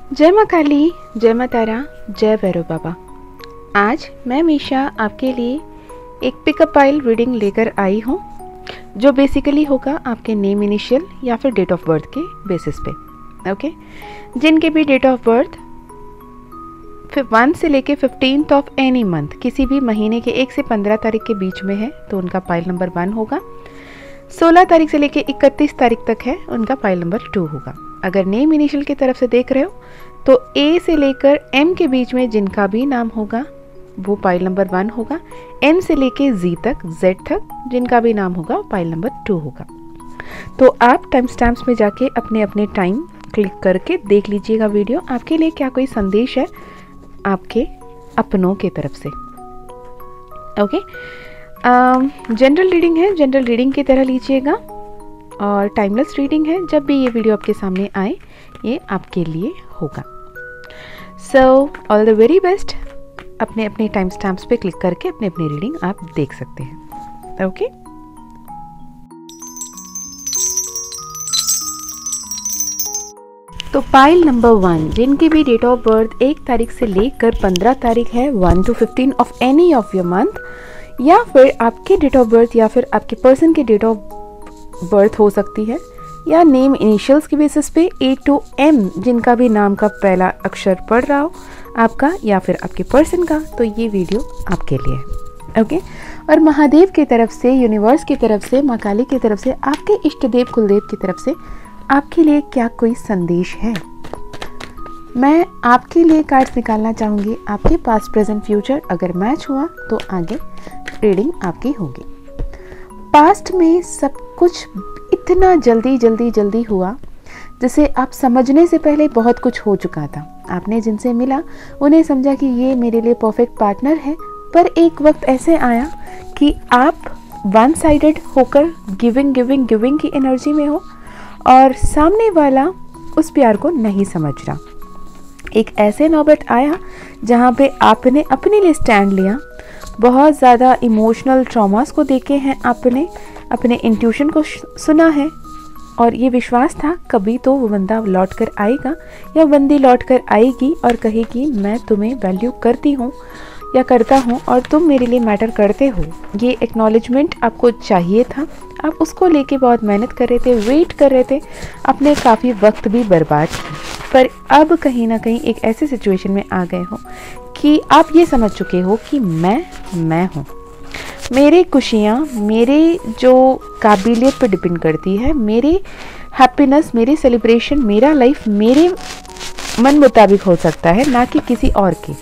जय माँ काली, जय माँ तारा, जय भैरव बाबा। आज मैं मीशा आपके लिए एक पिकअप पाइल रीडिंग लेकर आई हूँ, जो बेसिकली होगा आपके नेम इनिशियल या फिर डेट ऑफ बर्थ के बेसिस पे। ओके, जिनके भी डेट ऑफ बर्थ 1 से लेके 15th ऑफ एनी मंथ, किसी भी महीने के 1 से 15 तारीख के बीच में है तो उनका पाइल नंबर 1 होगा। 16 तारीख से लेके 31 तारीख तक है, उनका पाइल नंबर 2 होगा। अगर नेम इनिशियल की तरफ से देख रहे हो तो ए से लेकर एम के बीच में जिनका भी नाम होगा वो पाइल नंबर 1 होगा। एम से लेके जी तक, जेड तक जिनका भी नाम होगा पाइल नंबर 2 होगा। तो आप टाइम स्टैम्प्स में जाके अपने अपने टाइम क्लिक करके देख लीजिएगा वीडियो, आपके लिए क्या कोई संदेश है आपके अपनों के तरफ से। ओके, जनरल रीडिंग है, जनरल रीडिंग की तरह लीजिएगा और टाइमलेस रीडिंग है। जब भी ये वीडियो आपके सामने आए ये आपके लिए होगा। So all the very best. अपने अपने टाइम स्टैम्प्स पे क्लिक करके अपने अपनी रीडिंग आप देख सकते हैं। ओके, तो पाइल नंबर 1, जिनकी भी डेट ऑफ बर्थ 1 तारीख से लेकर 15 तारीख है, 1 to 15 of any of your month, या फिर आपके डेट ऑफ बर्थ या फिर आपके पर्सन की डेट ऑफ बर्थ हो सकती है, या नेम इनिशियल्स के बेसिस पे A to M जिनका भी नाम का पहला अक्षर पढ़ रहा हो आपका या फिर आपके पर्सन का, तो ये वीडियो आपके लिए है। ओके, और महादेव की तरफ से, यूनिवर्स की तरफ से, माँ काली की तरफ से, आपके इष्ट देव कुलदेव की तरफ से आपके लिए क्या कोई संदेश है। मैं आपके लिए कार्ड्स निकालना चाहूँगी, आपके पास्ट प्रेजेंट फ्यूचर अगर मैच हुआ तो आगे रीडिंग आपकी होगी। पास्ट में सब कुछ इतना जल्दी हुआ जिसे आप समझने से पहले बहुत कुछ हो चुका था। आपने जिनसे मिला उन्हें समझा कि ये मेरे लिए परफेक्ट पार्टनर है, पर एक वक्त ऐसे आया कि आप वन साइडेड होकर गिविंग की एनर्जी में हो और सामने वाला उस प्यार को नहीं समझ रहा। एक ऐसे नौबत आया जहाँ पे आपने अपने लिए स्टैंड लिया, बहुत ज़्यादा इमोशनल ट्रॉमास को देखे हैं, आपने अपने इंट्यूशन को सुना है और ये विश्वास था कभी तो वो बंदा लौट कर आएगा या बंदी लौट कर आएगी और कहेगी मैं तुम्हें वैल्यू करती हूँ या करता हूँ और तुम मेरे लिए मैटर करते हो। ये एक्नॉलेजमेंट आपको चाहिए था, आप उसको लेके बहुत मेहनत कर रहे थे, वेट कर रहे थे, अपने काफ़ी वक्त भी बर्बाद किया, पर अब कहीं ना कहीं एक ऐसे सिचुएशन में आ गए हो कि आप ये समझ चुके हो कि मैं हूँ। मेरे खुशियाँ मेरे जो काबिलियत पर डिपेंड करती है, मेरे हैप्पीनेस, मेरे सेलिब्रेशन, मेरा लाइफ मेरे मन मुताबिक हो सकता है, ना कि किसी और के।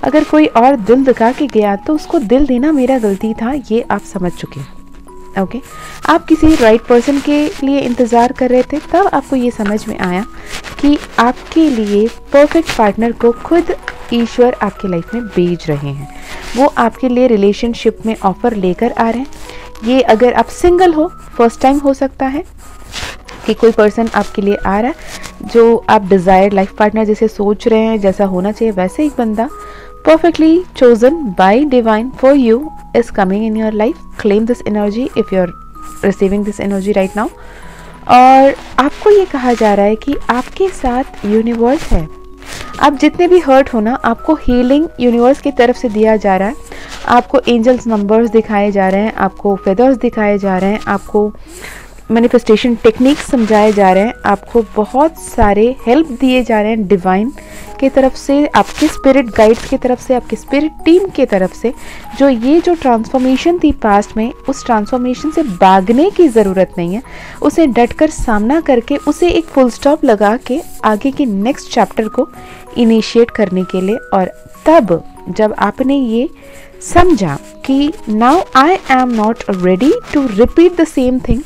अगर कोई और दिल दिखा के गया तो उसको दिल देना मेरा गलती था, ये आप समझ चुके हैं। ओके, आप किसी राइट पर्सन के लिए इंतज़ार कर रहे थे, तब आपको ये समझ में आया कि आपके लिए परफेक्ट पार्टनर को खुद ईश्वर आपके लाइफ में भेज रहे हैं। वो आपके लिए रिलेशनशिप में ऑफ़र लेकर आ रहे हैं। ये अगर आप सिंगल हो, फर्स्ट टाइम हो सकता है कि कोई पर्सन आपके लिए आ रहा है जो आप डिज़ायर्ड लाइफ पार्टनर जैसे सोच रहे हैं, जैसा होना चाहिए वैसे एक बंदा perfectly chosen by divine for you is coming in your life. Claim this energy if you're receiving this energy right now. और आपको ये कहा जा रहा है कि आपके साथ यूनिवर्स है। आप जितने भी हर्ट हो ना, आपको हीलिंग यूनिवर्स की तरफ से दिया जा रहा है। आपको एंजल्स नंबर्स दिखाए जा रहे हैं, आपको फेदर्स दिखाए जा रहे हैं, आपको मैनिफेस्टेशन टेक्निक्स समझाए जा रहे हैं, आपको बहुत सारे हेल्प दिए जा रहे हैं डिवाइन की तरफ से, आपके स्पिरिट गाइड्स की तरफ से, आपकी स्पिरिट टीम की तरफ से। जो ये जो ट्रांसफॉर्मेशन थी पास्ट में, उस ट्रांसफॉर्मेशन से भागने की ज़रूरत नहीं है, उसे डटकर सामना करके उसे एक फुल स्टॉप लगा के आगे के नेक्स्ट चैप्टर को इनिशिएट करने के लिए। और तब जब आपने ये समझा कि now I am not ready to repeat the same thing,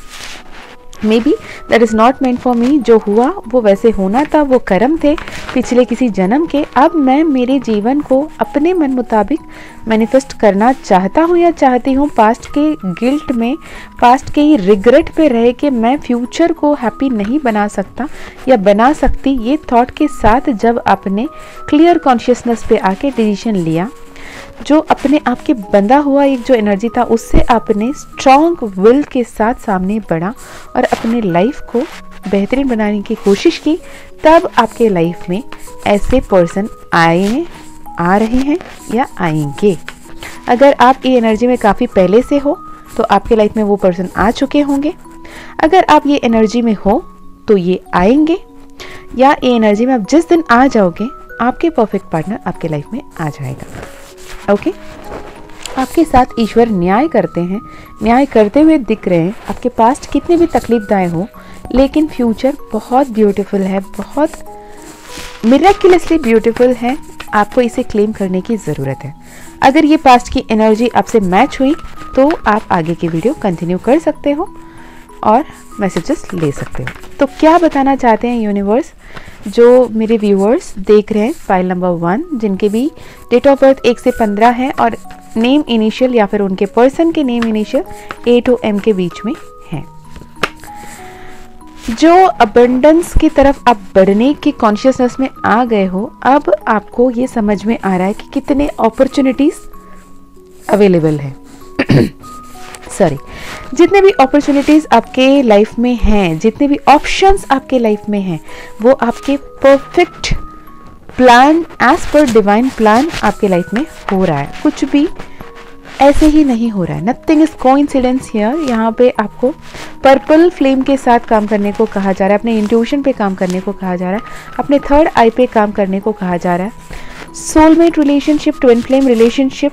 maybe that is not meant for me, जो हुआ वो वैसे होना था, वो कर्म थे पिछले किसी जन्म के। अब मैं मेरे जीवन को अपने मन मुताबिक मैनिफेस्ट करना चाहता हूँ या चाहती हूँ, पास्ट के गिल्ट में, पास्ट के ही रिग्रेट पे रह के मैं फ्यूचर को हैप्पी नहीं बना सकता या बना सकती। ये थॉट के साथ जब आपने क्लियर कॉन्शियसनेस पे आके डिसीजन लिया, जो अपने आप के बंधा हुआ एक जो एनर्जी था उससे आपने स्ट्रॉन्ग विल के साथ सामने बढ़ा और अपने लाइफ को बेहतरीन बनाने की कोशिश की, तब आपके लाइफ में ऐसे पर्सन आ रहे हैं या आएंगे। अगर आप ये एनर्जी में काफ़ी पहले से हो तो आपके लाइफ में वो पर्सन आ चुके होंगे। अगर आप ये एनर्जी में हो तो ये आएंगे, या ये एनर्जी में आप जिस दिन आ जाओगे आपके परफेक्ट पार्टनर आपके लाइफ में आ जाएगा। ओके, आपके साथ ईश्वर न्याय करते हैं, न्याय करते हुए दिख रहे हैं। आपके पास्ट कितने भी तकलीफदायक हो, लेकिन फ्यूचर बहुत ब्यूटीफुल है, बहुत मिरेक्युलसली ब्यूटीफुल है। आपको इसे क्लेम करने की ज़रूरत है। अगर ये पास्ट की एनर्जी आपसे मैच हुई तो आप आगे की वीडियो कंटिन्यू कर सकते हो और मैसेजेस ले सकते हो। तो क्या बताना चाहते हैं यूनिवर्स, जो मेरे व्यूअर्स देख रहे हैं फाइल नंबर 1, जिनके भी डेट ऑफ बर्थ 1 से 15 है और नेम इनिशियल या फिर उनके पर्सन के name initial A to M के बीच में है। जो अबंडेंस की तरफ आप बढ़ने की कॉन्शियसनेस में आ गए हो, अब आपको ये समझ में आ रहा है कि कितने अपॉर्चुनिटीज अवेलेबल है। सॉरी, जितने भी अपॉर्चुनिटीज आपके लाइफ में हैं, जितने भी ऑप्शंस आपके लाइफ में हैं, वो आपके perfect plan as per divine plan आपके लाइफ में हो रहा है। कुछ भी ऐसे ही नहीं हो रहा है। Nothing is coincidence here. यहाँ पे आपको पर्पल फ्लेम के साथ काम करने को कहा जा रहा है, अपने इंट्यूशन पे काम करने को कहा जा रहा है, अपने थर्ड आई पे काम करने को कहा जा रहा है। Soulmate relationship, twin flame relationship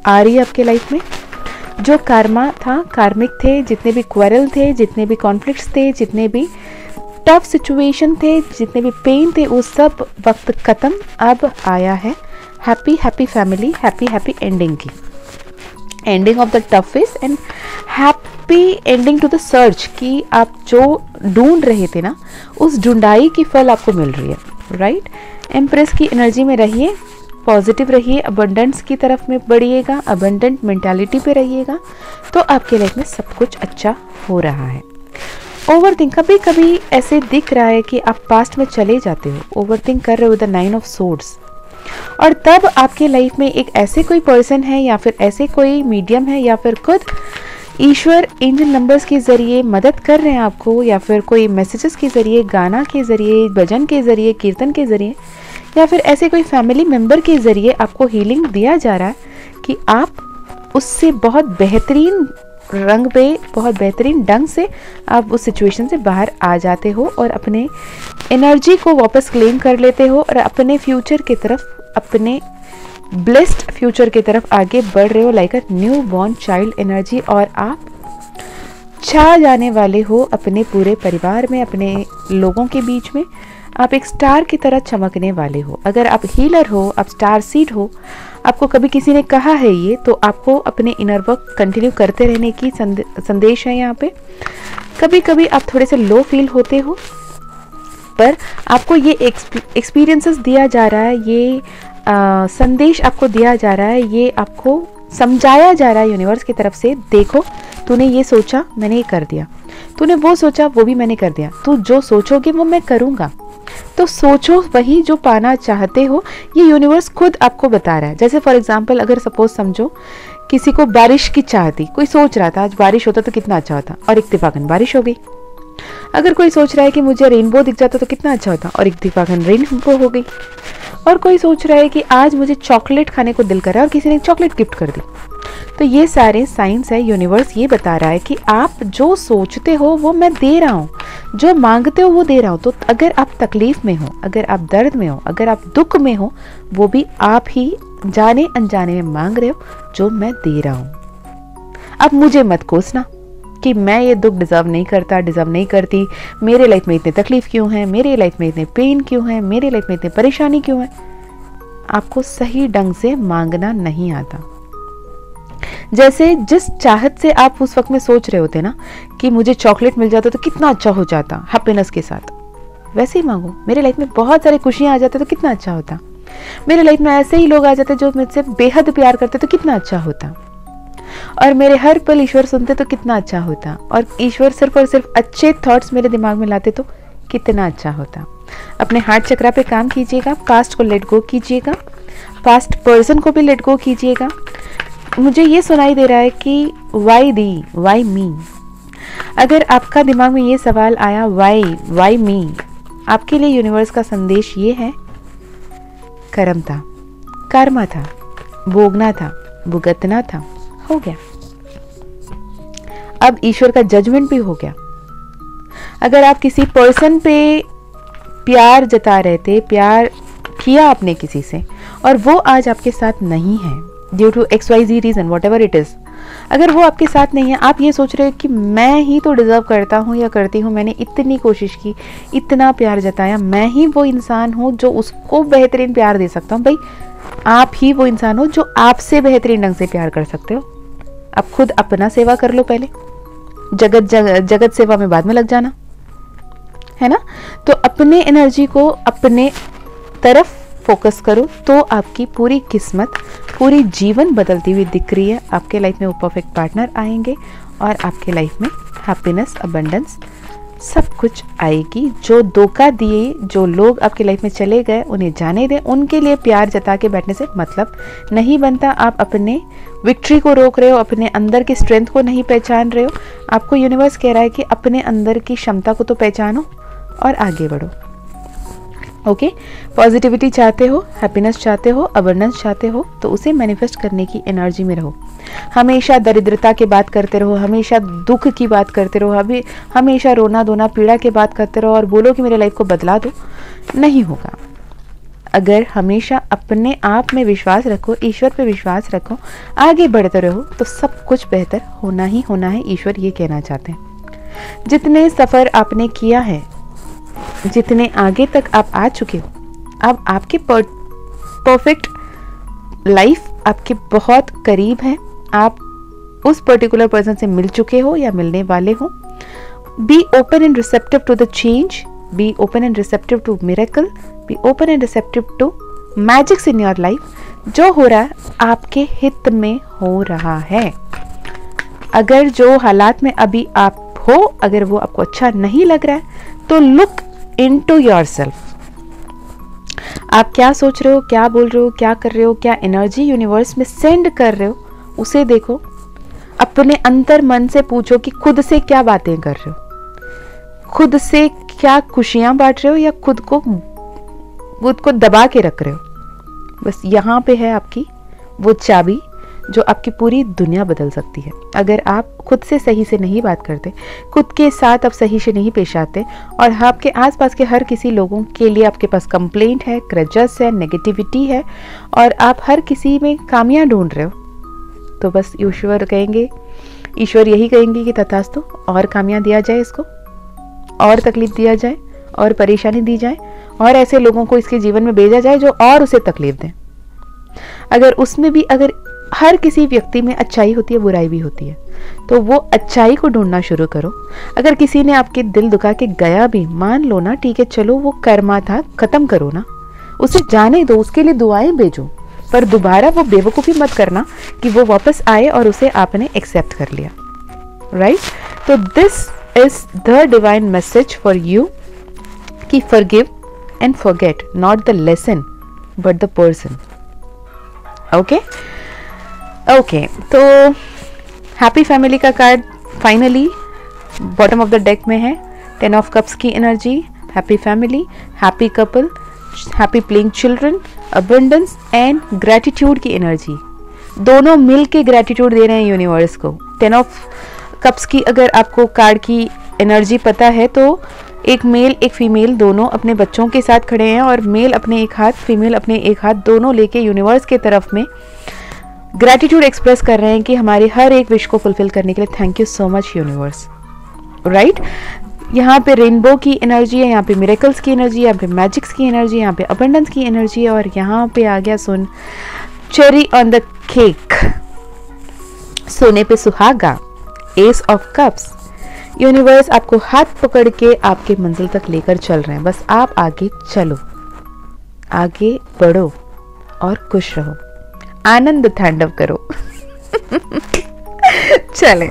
आ रही है आपके लाइफ में। जो कार्मा था, कार्मिक थे, जितने भी क्वेरल थे, जितने भी कॉन्फ्लिक्ट्स थे, जितने भी टफ सिचुएशन थे, जितने भी पेन थे, वो सब वक्त खत्म। अब आया है happy happy family, happy happy ending की, ending of the tough phase and happy ending to the search, कि आप जो ढूंढ रहे थे ना, उस ढूंढाई की फल आपको मिल रही है। राइट, एम्प्रेस की एनर्जी में रहिए, पॉजिटिव रहिए, अबंडेंस की तरफ में बढ़िएगा, अबंडेंट मेंटालिटी पे रहिएगा, तो आपके लाइफ में सब कुछ अच्छा हो रहा है। ओवरथिंक, कभी कभी ऐसे दिख रहा है कि आप पास्ट में चले जाते हो, ओवरथिंक कर रहे हो, द 9 ऑफ सोर्ड्स, और तब आपके लाइफ में एक ऐसे कोई पर्सन है या फिर ऐसे कोई मीडियम है या फिर खुद ईश्वर एंजल नंबर्स के ज़रिए मदद कर रहे हैं आपको, या फिर कोई मैसेजेस के ज़रिए, गाना के ज़रिए, भजन के ज़रिए, कीर्तन के ज़रिए, या फिर ऐसे कोई फैमिली मेम्बर के ज़रिए आपको हीलिंग दिया जा रहा है कि आप उससे बहुत बेहतरीन रंग पे, बहुत बेहतरीन ढंग से आप उस सिचुएशन से बाहर आ जाते हो और अपने एनर्जी को वापस क्लेम कर लेते हो और अपने फ्यूचर की तरफ, अपने ब्लेस्ड फ्यूचर की तरफ आगे बढ़ रहे हो like a new born child energy. और आप छा जाने वाले हो अपने पूरे परिवार में, अपने लोगों के बीच में। आप एक स्टार की तरह चमकने वाले हो। अगर आप हीलर हो, आप स्टार सीड हो, आपको कभी किसी ने कहा है ये, तो आपको अपने इनर वर्क कंटिन्यू करते रहने की संदेश है यहाँ पे। कभी कभी आप थोड़े से लो फील होते हो, पर आपको ये एक्सपीरियंसेस दिया जा रहा है, ये संदेश आपको दिया जा रहा है, ये आपको समझाया जा रहा है यूनिवर्स की तरफ से, देखो तूने ये सोचा, मैंने ये कर दिया, तूने वो सोचा, वो भी मैंने कर दिया, तू जो सोचोगे वो मैं करूँगा, तो सोचो वही जो पाना चाहते हो। ये यूनिवर्स खुद आपको बता रहा है। जैसे फॉर एग्जांपल, अगर सपोज समझो किसी को बारिश की चाह थी, कोई सोच रहा था आज बारिश होता तो कितना अच्छा होता, और इत्तेफाकन बारिश हो गई। अगर कोई सोच रहा है कि मुझे रेनबो दिख जाता तो कितना अच्छा होता, और इत्तेफाकन रेनबो हो गई। और कोई सोच रहा है कि आज मुझे चॉकलेट खाने को दिल कर रहा है और किसी ने चॉकलेट गिफ्ट कर दी। तो ये सारे साइंस है, यूनिवर्स ये बता रहा है कि आप जो सोचते हो वो मैं दे रहा हूँ, जो मांगते हो वो दे रहा हूँ। तो अगर आप तकलीफ में हो, अगर आप दर्द में हो, अगर आप दुख में हो, वो भी आप ही जाने अनजाने में मांग रहे हो जो मैं दे रहा हूँ। अब मुझे मत कोसना कि मैं ये दुख डिज़र्व नहीं करता, डिज़र्व नहीं करती, मेरे लाइफ में इतनी तकलीफ क्यों है, मेरे लाइफ में इतने पेन क्यों है, मेरे लाइफ में इतनी परेशानी क्यों है। आपको सही ढंग से मांगना नहीं आता। जैसे जिस चाहत से आप उस वक्त में सोच रहे होते ना कि मुझे चॉकलेट मिल जाता तो कितना अच्छा हो जाता, हैप्पीनेस के साथ, वैसे ही मांगो। मेरे लाइफ में बहुत सारी खुशियां आ जाते तो कितना अच्छा होता, मेरे लाइफ में ऐसे ही लोग आ जाते जो मुझसे बेहद प्यार करते तो कितना अच्छा होता, और मेरे हर पल ईश्वर सुनते तो कितना अच्छा होता, और ईश्वर सिर्फ और सिर्फ अच्छे थॉट्स मेरे दिमाग में लाते तो कितना अच्छा होता। अपने हार्ट चक्रा पे काम कीजिएगा, पास्ट को लेट गो कीजिएगा, पास्ट पर्सन को भी लेट गो कीजिएगा। मुझे ये सुनाई दे रहा है कि वाई मी। अगर आपका दिमाग में ये सवाल आया वाई मी, आपके लिए यूनिवर्स का संदेश ये है, कर्म था, कर्मा था, भोगना था, भुगतना था, हो गया। अब ईश्वर का जजमेंट भी हो गया। अगर आप किसी पर्सन पे प्यार जता रहे थे, प्यार किया आपने किसी से, और वो आज आपके साथ नहीं है due to XYZ reason, whatever it is, अगर वो आपके साथ नहीं है, आप ये सोच रहे हो कि मैं ही तो डिजर्व करता हूँ या करती हूँ, मैंने इतनी कोशिश की, इतना प्यार जताया, मैं ही वो इंसान हूँ जो उसको बेहतरीन प्यार दे सकता हूँ। भाई आप ही वो इंसान हो जो आपसे बेहतरीन ढंग से प्यार कर सकते हो। अब खुद अपना सेवा कर लो पहले, जगत सेवा में बाद में लग जाना, है ना। तो अपने एनर्जी को अपने तरफ फोकस करो, तो आपकी पूरी किस्मत, पूरी जीवन बदलती हुई दिख रही है। आपके लाइफ में वो परफेक्ट पार्टनर आएंगे और आपके लाइफ में हैप्पीनेस, अबंडेंस, सब कुछ आएगी। जो धोखा दिए, जो लोग आपके लाइफ में चले गए, उन्हें जाने दें। उनके लिए प्यार जता के बैठने से मतलब नहीं बनता। आप अपने विक्ट्री को रोक रहे हो, अपने अंदर की स्ट्रेंथ को नहीं पहचान रहे हो। आपको यूनिवर्स कह रहा है कि अपने अंदर की क्षमता को तो पहचानो और आगे बढ़ो। ओके, पॉजिटिविटी चाहते हो, हैप्पीनेस चाहते हो, अबंडेंस चाहते हो, तो उसे मैनिफेस्ट करने की एनर्जी में रहो। हमेशा दरिद्रता की बात करते रहो, हमेशा दुख की बात करते रहो, हमेशा रोना धोना पीड़ा की बात करते रहो और बोलो कि मेरे लाइफ को बदला दो, नहीं होगा। अगर हमेशा अपने आप में विश्वास रखो, ईश्वर पे विश्वास रखो, आगे बढ़ते रहो, तो सब कुछ बेहतर होना ही होना है। ईश्वर ये कहना चाहते हैं। जितने सफ़र आपने किया है, जितने आगे तक आप आ चुके हो, अब आपके परफेक्ट लाइफ आपके बहुत करीब है। आप उस पर्टिकुलर पर्सन से मिल चुके हो या मिलने वाले हो। Be open and receptive to the change, be open and receptive to miracle, be open and receptive to magics in your life. जो हो रहा है आपके हित में हो रहा है। अगर जो हालात में अभी आप हो, अगर वो आपको अच्छा नहीं लग रहा है, तो लुक इनटू योरसेल्फ। आप क्या सोच रहे हो, क्या बोल रहे हो, क्या कर रहे हो, क्या एनर्जी यूनिवर्स में सेंड कर रहे हो, उसे देखो। अपने अंतर मन से पूछो कि खुद से क्या बातें कर रहे हो, खुद से क्या खुशियां बांट रहे हो या खुद को दबा के रख रहे हो। बस यहाँ पे है आपकी वो चाबी जो आपकी पूरी दुनिया बदल सकती है। अगर आप खुद से सही से नहीं बात करते, खुद के साथ आप सही से नहीं पेश आते, और आपके आसपास के हर किसी लोगों के लिए आपके पास कंप्लेंट है, ग्रजेस है, नेगेटिविटी है, और आप हर किसी में खामियां ढूंढ रहे हो, तो बस ईश्वर यही कहेंगे कि तथास्तु, और खामियां दिया जाए इसको, और तकलीफ दिया जाए, और परेशानी दी जाए, और ऐसे लोगों को इसके जीवन में भेजा जाए जो और उसे तकलीफ दें। अगर उसमें भी अगर हर किसी व्यक्ति में अच्छाई होती है, बुराई भी होती है, तो वो अच्छाई को ढूंढना शुरू करो। अगर किसी ने आपके दिल दुखा के गया भी, मान लो ना, ठीक है, चलो वो कर्मा था, खत्म करो ना, उसे जाने दो, उसके लिए दुआएं भेजो, पर दोबारा वो बेवकूफ़ी मत करना कि वो वापस आए और उसे आपने एक्सेप्ट कर लिया। राइट? तो this is the divine message for you कि forgive and forget, not the lesson but the person. Okay, तो हैप्पी फैमिली का card finally bottom of the deck में है। 10 ऑफ कप्स की energy, happy family, happy couple, happy playing children, abundance and gratitude की energy, दोनों मिल के gratitude दे रहे हैं यूनिवर्स को। 10 ऑफ कप्स की अगर आपको कार्ड की एनर्जी पता है, तो एक मेल एक फीमेल दोनों अपने बच्चों के साथ खड़े हैं, और मेल अपने एक हाथ, फीमेल अपने एक हाथ, दोनों लेके यूनिवर्स के तरफ में ग्रैटिट्यूड एक्सप्रेस कर रहे हैं कि हमारी हर एक विश को फुलफिल करने के लिए thank you so much universe. Right? यहाँ पे रेनबो की एनर्जी है, यहाँ पे मिरेकल्स की एनर्जी है, यहाँ पे मैजिक्स की एनर्जी है, यहाँ पे अबंडेंस की एनर्जी है, और यहाँ पे आ गया सुन चेरी ऑन द केक, सोने पे सुहागा, एस ऑफ कप्स। यूनिवर्स आपको हाथ पकड़ के आपके मंजिल तक लेकर चल रहे हैं। बस आप आगे चलो, आगे बढ़ो और खुश रहो, आनंद तांडव करो। चले,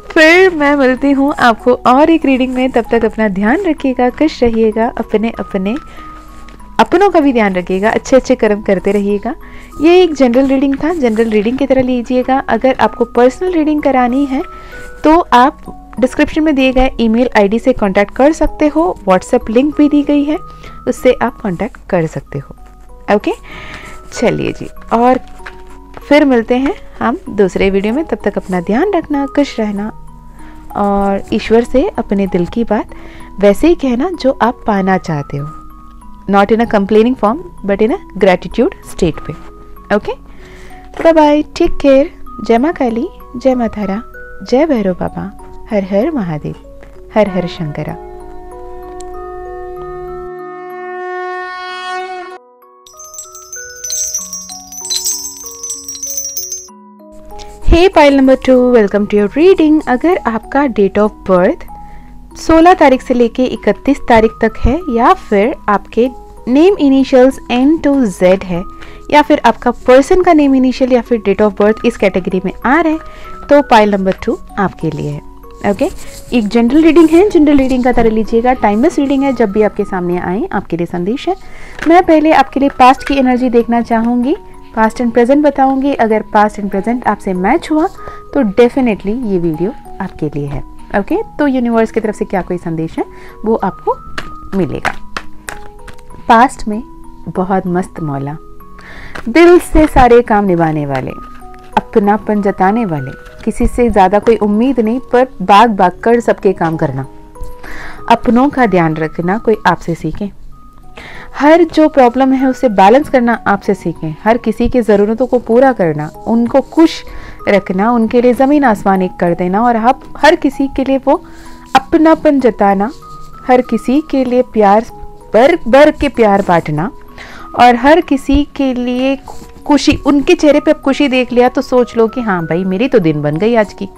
फिर मैं मिलती हूँ आपको और एक रीडिंग में। तब तक अपना ध्यान रखिएगा, खुश रहिएगा, अपनों का भी ध्यान रखिएगा, अच्छे अच्छे कर्म करते रहिएगा। ये एक जनरल रीडिंग था, जनरल रीडिंग की तरह लीजिएगा। अगर आपको पर्सनल रीडिंग करानी है तो आप डिस्क्रिप्शन में दिए गए ईमेल आईडी से कांटेक्ट कर सकते हो। व्हाट्सएप लिंक भी दी गई है, उससे आप कांटेक्ट कर सकते हो। ओके, चलिए जी, और फिर मिलते हैं हम दूसरे वीडियो में। तब तक अपना ध्यान रखना, खुश रहना और ईश्वर से अपने दिल की बात वैसे ही कहना जो आप पाना चाहते हो, not in a complaining form but in a gratitude state पे। Okay, bye bye, take care. जय माँ काली, जय माँ तारा, जय भैरव बाबा, हर हर महादेव, हर हर Shankara. Hey pile number 2, welcome to your reading. अगर आपका डेट ऑफ बर्थ 16 तारीख से लेके 31 तारीख तक है, या फिर आपके name initials N to Z है, या फिर आपका पर्सन का नेम इनिशियल या फिर डेट ऑफ बर्थ इस कैटेगरी में आ रहे हैं, तो पाइल नंबर 2 आपके लिए है। ओके, एक जनरल रीडिंग है, जनरल रीडिंग का तरह लीजिएगा। टाइमलेस रीडिंग है, जब भी आपके सामने आए आपके लिए संदेश है। मैं पहले आपके लिए पास्ट की एनर्जी देखना चाहूँगी, पास्ट एंड प्रेजेंट बताऊंगी। अगर पास्ट एंड प्रेजेंट आपसे मैच हुआ तो डेफिनेटली ये वीडियो आपके लिए है। ओके, तो यूनिवर्स की तरफ से क्या कोई संदेश है वो आपको मिलेगा। पास्ट में बहुत मस्त मौला, दिल से सारे काम निभाने वाले, अपनापन जताने वाले, किसी से ज़्यादा कोई उम्मीद नहीं पर भाग भाग कर सबके काम करना, अपनों का ध्यान रखना कोई आपसे सीखे, हर जो प्रॉब्लम है उसे बैलेंस करना आपसे सीखें, हर किसी की ज़रूरतों को पूरा करना, उनको खुश रखना, उनके लिए ज़मीन आसमान एक कर देना, और आप हर किसी के लिए वो अपनापन जताना, हर किसी के लिए प्यार भर भर के प्यार बांटना, और हर किसी के लिए खुशी, उनके चेहरे पे अब खुशी देख लिया तो सोच लो कि हाँ भाई मेरी तो दिन बन गई आज की,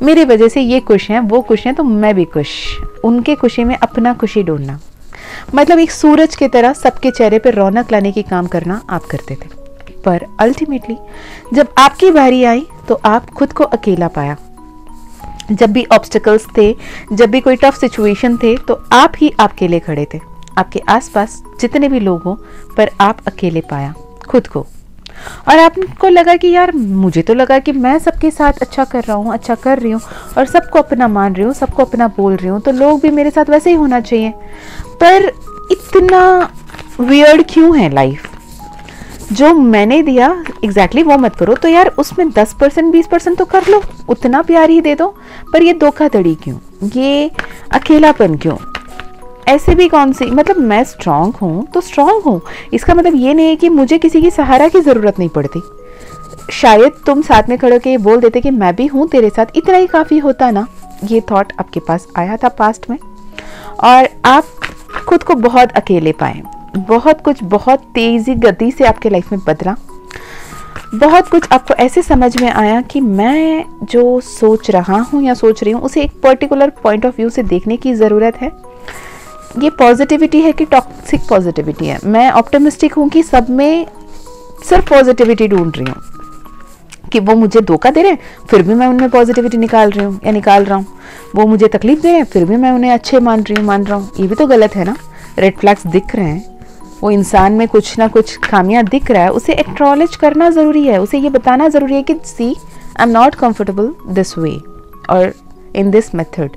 मेरी वजह से ये खुश हैं वो खुश हैं तो मैं भी खुश। उनके खुशी में अपना खुशी ढूंढना, मतलब एक सूरज की तरह सबके चेहरे पे रौनक लाने की काम करना आप करते थे। पर अल्टीमेटली जब आपकी बारी आई तो आप खुद को अकेला पाया। जब भी ऑब्स्टिकल्स थे, जब भी कोई टफ सिचुएशन थे, तो आप ही आपके लिए खड़े थे। आपके आसपास जितने भी लोग हों पर आप अकेले पाया खुद को, और आपको लगा कि यार मुझे तो लगा कि मैं सबके साथ अच्छा कर रहा हूँ, अच्छा कर रही हूँ और सबको अपना मान रही हूँ, सबको अपना बोल रही हूँ, तो लोग भी मेरे साथ वैसे ही होना चाहिए। पर इतना वियर्ड क्यों है लाइफ? जो मैंने दिया एग्जैक्टली वो मत करो, तो यार उसमें 10% 20% तो कर लो, उतना प्यार ही दे दो। पर ये धोखाधड़ी क्यों, ये अकेलापन क्यों? ऐसे भी कौन सी, मतलब मैं स्ट्रांग हूँ तो स्ट्रांग हूँ, इसका मतलब ये नहीं है कि मुझे किसी की सहारा की ज़रूरत नहीं पड़ती। शायद तुम साथ में खड़े होकर बोल देते कि मैं भी हूँ तेरे साथ, इतना ही काफ़ी होता ना। ये थॉट आपके पास आया था पास्ट में, और आप खुद को बहुत अकेले पाए। बहुत कुछ बहुत तेज़ी गति से आपके लाइफ में बदला, बहुत कुछ आपको ऐसे समझ में आया कि मैं जो सोच रहा हूँ या सोच रही हूँ उसे एक पर्टिकुलर पॉइंट ऑफ व्यू से देखने की ज़रूरत है। ये पॉजिटिविटी है कि टॉक्सिक पॉजिटिविटी है? मैं ऑप्टिमिस्टिक हूँ कि सब में सिर्फ पॉजिटिविटी ढूंढ रही हूँ, कि वो मुझे धोखा दे रहे हैं फिर भी मैं उनमें पॉजिटिविटी निकाल रही हूँ या निकाल रहा हूँ, वो मुझे तकलीफ दे रहे हैं फिर भी मैं उन्हें अच्छे मान रहा हूँ। ये भी तो गलत है ना। रेड फ्लैग्स दिख रहे हैं, वो इंसान में कुछ ना कुछ खामियां दिख रहा है, उसे एक्नॉलेज करना ज़रूरी है, उसे ये बताना ज़रूरी है कि see I am not comfortable this way और इन दिस मेथड।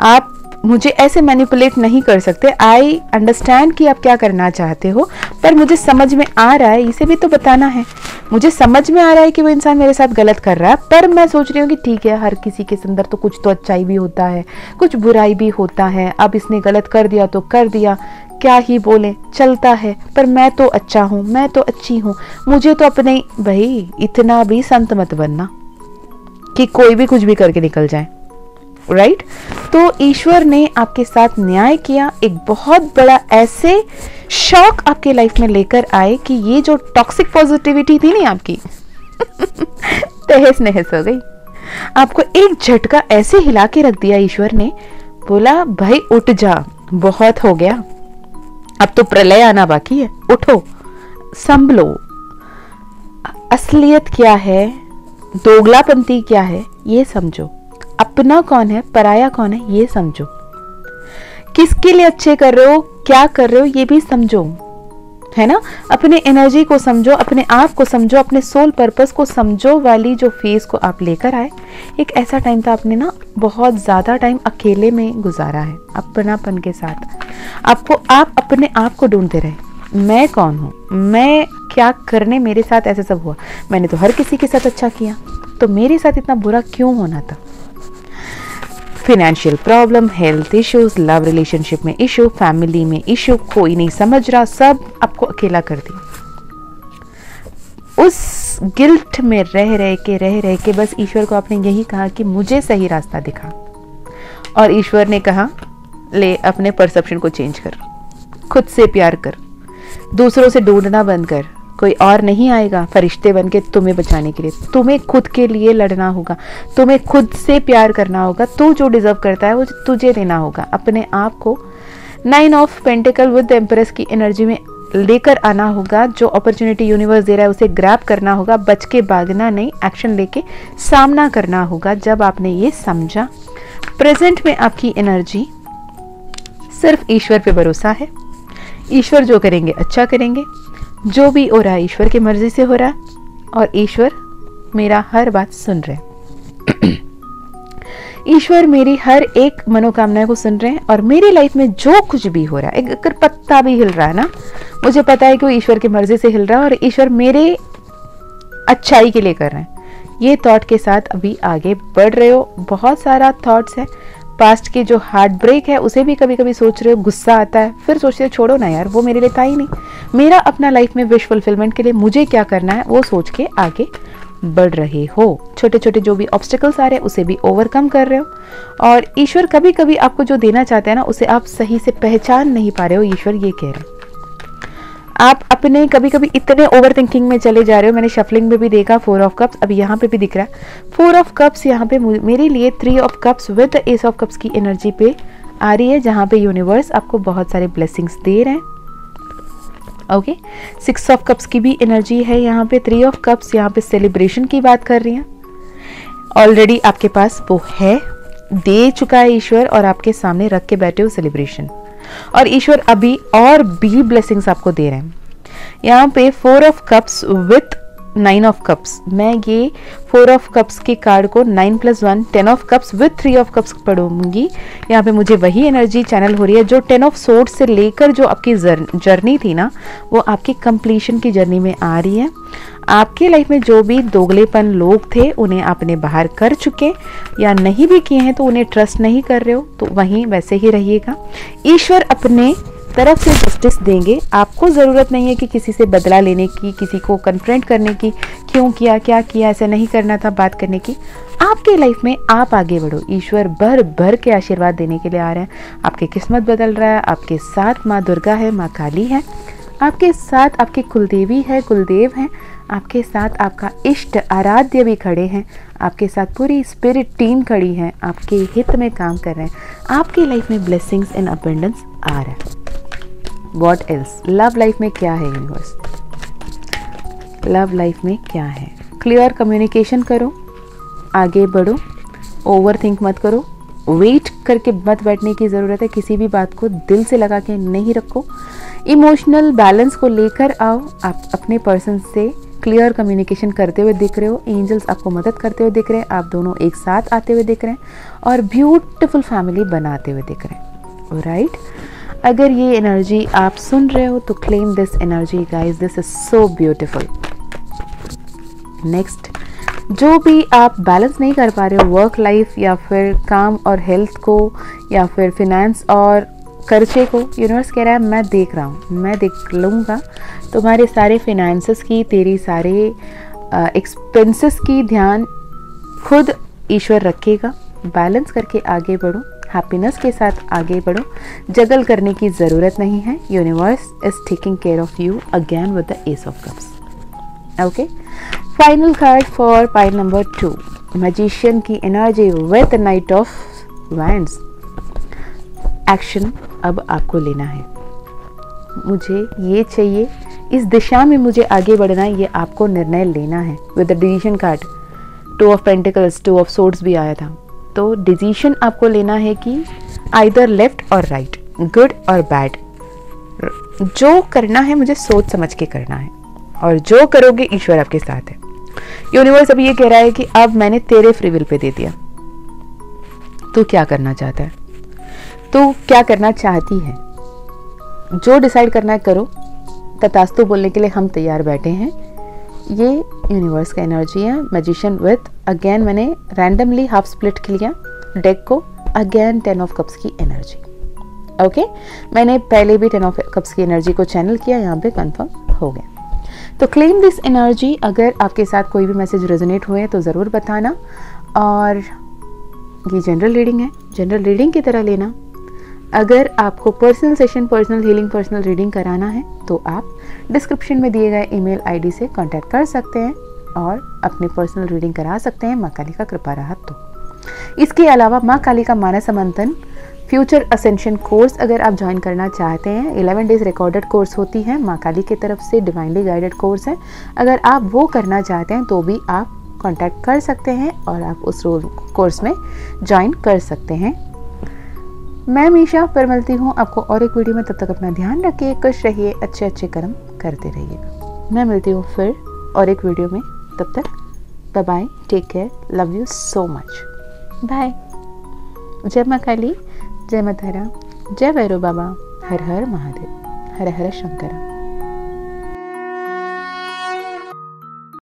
आप मुझे ऐसे मैनिपुलेट नहीं कर सकते। आई अंडरस्टैंड कि आप क्या करना चाहते हो, पर मुझे समझ में आ रहा है, इसे भी तो बताना है। मुझे समझ में आ रहा है कि वो इंसान मेरे साथ गलत कर रहा है, पर मैं सोच रही हूँ कि ठीक है, हर किसी के अंदर तो कुछ तो अच्छाई भी होता है, कुछ बुराई भी होता है। अब इसने गलत कर दिया तो कर दिया, क्या ही बोले, चलता है। पर मैं तो अच्छा हूँ, मैं तो अच्छी हूँ, मुझे तो अपने, भाई इतना भी संत मत बनना कि कोई भी कुछ भी करके निकल जाए, राइट? तो ईश्वर ने आपके साथ न्याय किया, एक बहुत बड़ा ऐसे शॉक आपके लाइफ में लेकर आए कि ये जो टॉक्सिक पॉजिटिविटी थी नहीं आपकी तहस नहस हो गई। आपको एक झटका ऐसे हिला के रख दिया ईश्वर ने, बोला भाई उठ जा, बहुत हो गया, अब तो प्रलय आना बाकी है, उठो, संभलो। असलियत क्या है, दोगलापंती क्या है, ये समझो। अपना कौन है, पराया कौन है, ये समझो। किसके लिए अच्छे कर रहे हो, क्या कर रहे हो, ये भी समझो। है ना। अपने एनर्जी को समझो, अपने आप को समझो, अपने सोल पर्पस को समझो वाली जो फेज को आप लेकर आए। एक ऐसा टाइम था आपने ना बहुत ज़्यादा टाइम अकेले में गुजारा है अपनापन के साथ। आप अपने आप को ढूंढते रहे, मैं कौन हूँ, मैं क्या करने मेरे साथ ऐसा सब हुआ, मैंने तो हर किसी के साथ अच्छा किया, तो मेरे साथ इतना बुरा क्यों होना था। Financial problem, health issues, love relationship में इशू, फैमिली में इशू, कोई नहीं समझ रहा, सब आपको अकेला कर दिया। उस गिल्ट में रह रह के बस ईश्वर को आपने यही कहा कि मुझे सही रास्ता दिखा, और ईश्वर ने कहा ले अपने परसेप्शन को चेंज कर, खुद से प्यार कर, दूसरों से ढूंढना बंद कर, कोई और नहीं आएगा फरिश्ते बन के तुम्हें बचाने के लिए, तुम्हें खुद के लिए लड़ना होगा, तुम्हें खुद से प्यार करना होगा, तू जो डिजर्व करता है वो तुझे देना होगा। अपने आप को 9 of pentacle with the empress की एनर्जी में लेकर आना होगा। जो अपॉर्चुनिटी यूनिवर्स दे रहा है उसे ग्रैब करना होगा, बच के भागना नहीं, एक्शन लेके सामना करना होगा। जब आपने ये समझा, प्रेजेंट में आपकी एनर्जी सिर्फ ईश्वर पे भरोसा है, ईश्वर जो करेंगे अच्छा करेंगे, जो भी हो रहा है ईश्वर की मर्जी से हो रहा है, और ईश्वर मेरा हर बात सुन रहे हैं ईश्वर मेरी हर एक मनोकामना को सुन रहे हैं, और मेरी लाइफ में जो कुछ भी हो रहा है, अगर पत्ता भी हिल रहा है ना, मुझे पता है कि वो ईश्वर की मर्जी से हिल रहा है और ईश्वर मेरे अच्छाई के लिए कर रहे हैं। ये थॉट के साथ अभी आगे बढ़ रहे हो। बहुत सारा थॉट्स है, पास्ट की जो हार्ट ब्रेक है उसे भी कभी कभी सोच रहे हो, गुस्सा आता है, फिर सोचते हो छोड़ो ना यार, वो मेरे लिए था ही नहीं, मेरा अपना लाइफ में विश फुलफिलमेंट के लिए मुझे क्या करना है वो सोच के आगे बढ़ रहे हो। छोटे छोटे जो भी ऑब्स्टिकल्स आ रहे हैं उसे भी ओवरकम कर रहे हो, और ईश्वर कभी कभी आपको जो देना चाहते हैं ना उसे आप सही से पहचान नहीं पा रहे हो। ईश्वर ये कह रहे हैं, आप अपने कभी कभी इतने ओवर थिंकिंग में चले जा रहे हो। मैंने शफलिंग में भी देखा 4 ऑफ कप्स, अभी यहाँ पे भी दिख रहा है 4 ऑफ कप्स। यहाँ पे मेरे लिए 3 of cups with S of cups की एनर्जी पे आ रही है, जहाँ पे यूनिवर्स आपको बहुत सारे ब्लेसिंग्स दे रहे हैं। ओके, 6 ऑफ कप्स की भी एनर्जी है यहाँ पे, 3 ऑफ कप्स यहाँ पे सेलिब्रेशन की बात कर रही हैं। ऑलरेडी आपके पास वो है, दे चुका है ईश्वर, और आपके सामने रख के बैठे हो सेलिब्रेशन, और ईश्वर अभी और भी ब्लेसिंग्स आपको दे रहे हैं। यहाँ पे 4 of cups with 9 of cups, मैं ये 4 ऑफ कप्स के कार्ड को 9 + 1 10 of cups with 3 of cups पढ़ूंगी। यहाँ पे मुझे वही एनर्जी चैनल हो रही है जो 10 ऑफ सोर्ड्स से लेकर जो आपकी जर्नी थी ना, वो आपकी कंप्लीशन की जर्नी में आ रही है। आपके लाइफ में जो भी दोगलेपन लोग थे उन्हें आपने बाहर कर चुके, या नहीं भी किए हैं तो उन्हें ट्रस्ट नहीं कर रहे हो, तो वहीं वैसे ही रहिएगा। ईश्वर अपने तरफ से जस्टिस देंगे, आपको ज़रूरत नहीं है कि किसी से बदला लेने की, किसी को कन्फ्रंट करने की, क्यों किया, क्या किया, ऐसा नहीं करना था, बात करने की। आपके लाइफ में आप आगे बढ़ो, ईश्वर भर भर के आशीर्वाद देने के लिए आ रहे हैं। आपकी किस्मत बदल रहा है, आपके साथ माँ दुर्गा है, माँ काली है, आपके साथ आपकी कुलदेवी है, कुलदेव हैं, आपके साथ आपका इष्ट आराध्य भी खड़े हैं, आपके साथ पूरी स्पिरिट टीम खड़ी है, आपके हित में काम कर रहे हैं। आपकी लाइफ में ब्लेसिंग्स इन अबंडेंस आ रहा है। What else? लव लाइफ में क्या है यूनिवर्स? लव लाइफ में क्या है? क्लियर कम्युनिकेशन करो, आगे बढ़ो, ओवर थिंक मत करो, वेट करके मत बैठने की ज़रूरत है, किसी भी बात को दिल से लगा के नहीं रखो। इमोशनल बैलेंस को लेकर आओ, आप अपने पर्सन से क्लियर कम्युनिकेशन करते हुए दिख रहे हो, एंजल्स आपको मदद करते हुए दिख रहे हैं, आप दोनों एक साथ आते हुए दिख रहे हैं और ब्यूटीफुल फैमिली बनाते हुए दिख रहे हैं। राइट, अगर ये एनर्जी आप सुन रहे हो तो claim this energy guys, this is so beautiful. Next, जो भी आप बैलेंस नहीं कर पा रहे हो, वर्क लाइफ या फिर काम और हेल्थ को, या फिर फिनेंस और खर्चे को, यूनिवर्स कह रहा है मैं देख रहा हूँ, मैं देख लूँगा तुम्हारे सारे फिनेंसेस की, तेरी सारे एक्सपेंसेस की ध्यान खुद ईश्वर रखेगा। बैलेंस करके आगे बढ़ो, हैप्पीनेस के साथ आगे बढ़ो, जगल करने की ज़रूरत नहीं है। Universe is taking care of you again with the ace of cups. Okay, final card for pile number 2, magician की energy with knight of wands. Action अब आपको लेना है, मुझे ये चाहिए, इस दिशा में मुझे आगे बढ़ना है, ये आपको निर्णय लेना है। With the decision card 2 of pentacles, 2 of swords भी आया था, तो डिसीजन आपको लेना है कि आइदर लेफ्ट और राइट, गुड और बैड, जो करना है मुझे सोच समझ के करना है, और जो करोगे ईश्वर आपके साथ है। यूनिवर्स अभी ये कह रहा है कि अब मैंने तेरे फ्री विल पे दे दिया, तू क्या करना चाहता है, तू क्या करना चाहती है, जो डिसाइड करना है करो। तथास्तु बोलने के लिए हम तैयार बैठे हैं। ये यूनिवर्स का एनर्जी है। मैजिशियन विथ, अगेन मैंने रैंडमली हाफ स्प्लिट किया डेक को, अगेन 10 ऑफ कप्स की एनर्जी। ओके, मैंने पहले भी 10 ऑफ कप्स की एनर्जी को चैनल किया, यहाँ पे कंफर्म हो गया। तो क्लेम दिस एनर्जी। अगर आपके साथ कोई भी मैसेज रेजोनेट हुए तो ज़रूर बताना। और ये जनरल रीडिंग है, जनरल रीडिंग की तरह लेना। अगर आपको personal session, personal healing, personal reading कराना है तो आप डिस्क्रिप्शन में दिए गए ईमेल आईडी से कांटेक्ट कर सकते हैं और अपनी पर्सनल रीडिंग करा सकते हैं, माँ काली का कृपा रहा तो। इसके अलावा माँ काली का मानस मंथन फ्यूचर असेंशन कोर्स अगर आप ज्वाइन करना चाहते हैं, 11 डेज रिकॉर्डेड कोर्स होती है, माँ काली की तरफ से डिवाइनली गाइडेड कोर्स है। अगर आप वो करना चाहते हैं तो भी आप कांटेक्ट कर सकते हैं और आप उस कोर्स में ज्वाइन कर सकते हैं। मैं मीशा फिर मिलती हूँ आपको और एक वीडियो में। तब तक अपना ध्यान रखिए, खुश रहिए, अच्छे अच्छे कर्म करते रहिएगा। मैं मिलती हूँ फिर और एक वीडियो में। तब तक bye bye, take care, love you so much, bye. जय माँ काली, जय माँ तारा, जय भैरव बाबा, हर हर महादेव, हर हर शंकर।